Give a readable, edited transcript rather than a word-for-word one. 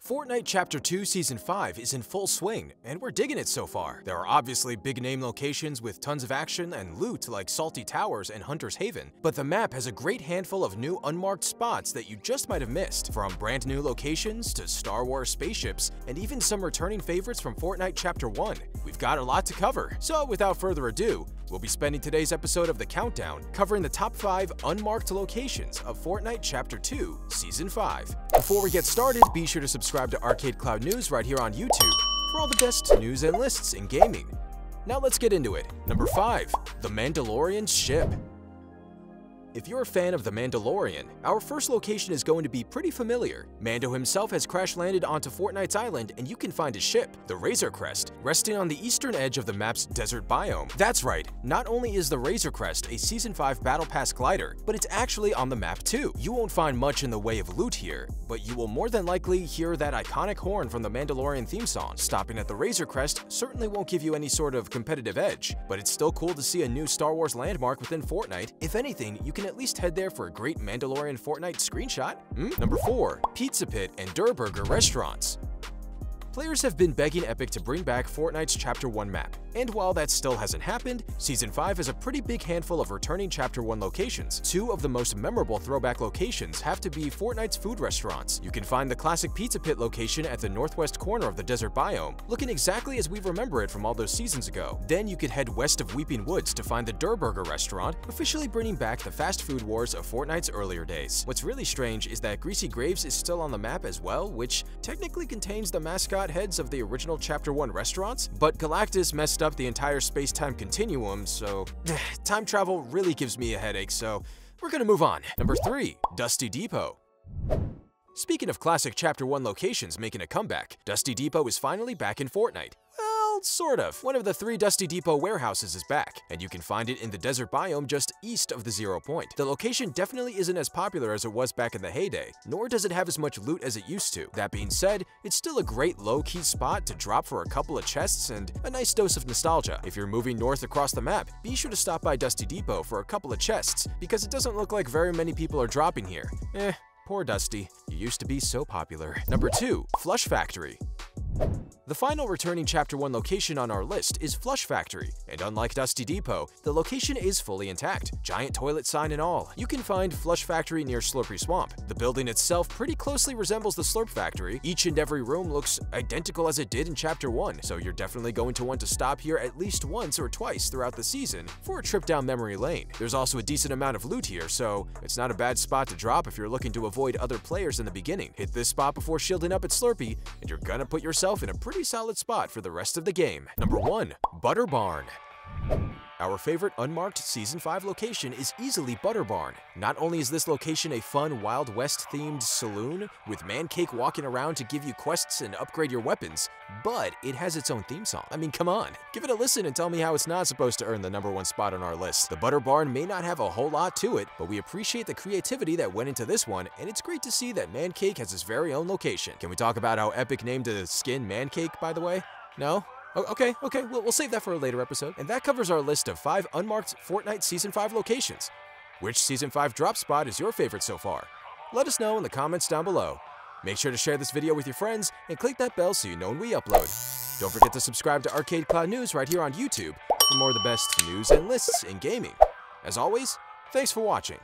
Fortnite Chapter 2 Season 5 is in full swing, and we're digging it so far. There are obviously big-name locations with tons of action and loot like Salty Towers and Hunter's Haven, but the map has a great handful of new unmarked spots that you just might have missed, from brand new locations to Star Wars spaceships, and even some returning favorites from Fortnite Chapter 1. We've got a lot to cover, so without further ado, we'll be spending today's episode of The Countdown covering the top 5 unmarked locations of Fortnite Chapter 2 Season 5. Before we get started, be sure to subscribe to ArcadeCloud News right here on YouTube for all the best news and lists in gaming. Now let's get into it. Number 5. The Mandalorian Ship. If you're a fan of The Mandalorian, our first location is going to be pretty familiar. Mando himself has crash-landed onto Fortnite's island, and you can find his ship, the Razor Crest, resting on the eastern edge of the map's desert biome. That's right, not only is the Razor Crest a Season 5 Battle Pass glider, but it's actually on the map too. You won't find much in the way of loot here, but you will more than likely hear that iconic horn from the Mandalorian theme song. Stopping at the Razor Crest certainly won't give you any sort of competitive edge, but it's still cool to see a new Star Wars landmark within Fortnite. If anything, you can at least head there for a great Mandalorian Fortnite screenshot. Number 4. Pizza Pit and Derburger restaurants. Players have been begging Epic to bring back Fortnite's Chapter 1 map, and while that still hasn't happened, Season 5 has a pretty big handful of returning Chapter 1 locations. Two of the most memorable throwback locations have to be Fortnite's food restaurants. You can find the classic Pizza Pit location at the northwest corner of the desert biome, looking exactly as we remember it from all those seasons ago. Then you could head west of Weeping Woods to find the Derburger restaurant, officially bringing back the fast food wars of Fortnite's earlier days. What's really strange is that Greasy Graves is still on the map as well, which technically contains the mascot heads of the original Chapter 1 restaurants, but Galactus messed up the entire space-time continuum, so time travel really gives me a headache, so we're gonna move on. Number 3. Dusty Depot. Speaking of classic Chapter 1 locations making a comeback, Dusty Depot is finally back in Fortnite. Well, sort of. One of the 3 Dusty Depot warehouses is back, and you can find it in the desert biome just east of the 0 point. The location definitely isn't as popular as it was back in the heyday, nor does it have as much loot as it used to. That being said, it's still a great low-key spot to drop for a couple of chests and a nice dose of nostalgia. If you're moving north across the map, be sure to stop by Dusty Depot for a couple of chests, because it doesn't look like very many people are dropping here. Poor Dusty. You used to be so popular. Number 2. Flush Factory. The final returning Chapter 1 location on our list is Flush Factory, and unlike Dusty Depot, the location is fully intact, giant toilet sign and all. You can find Flush Factory near Slurpy Swamp. The building itself pretty closely resembles the Slurp Factory. Each and every room looks identical as it did in Chapter 1, so you're definitely going to want to stop here at least once or twice throughout the season for a trip down memory lane. There's also a decent amount of loot here, so it's not a bad spot to drop if you're looking to avoid other players in the beginning. Hit this spot before shielding up at Slurpy, and you're gonna put yourself in a pretty solid spot for the rest of the game. Number 1. Butter Barn. Our favorite unmarked Season 5 location is easily Butter Barn. Not only is this location a fun Wild West-themed saloon with Man Cake walking around to give you quests and upgrade your weapons, but it has its own theme song. I mean, come on. Give it a listen and tell me how it's not supposed to earn the number 1 spot on our list. The Butter Barn may not have a whole lot to it, but we appreciate the creativity that went into this one, and it's great to see that Man Cake has his very own location. Can we talk about how Epic named the skin Man Cake, by the way? No? Okay, we'll save that for a later episode. And that covers our list of 5 unmarked Fortnite Season 5 locations. Which Season 5 drop spot is your favorite so far? Let us know in the comments down below. Make sure to share this video with your friends and click that bell so you know when we upload. Don't forget to subscribe to ArcadeCloud News right here on YouTube for more of the best news and lists in gaming. As always, thanks for watching.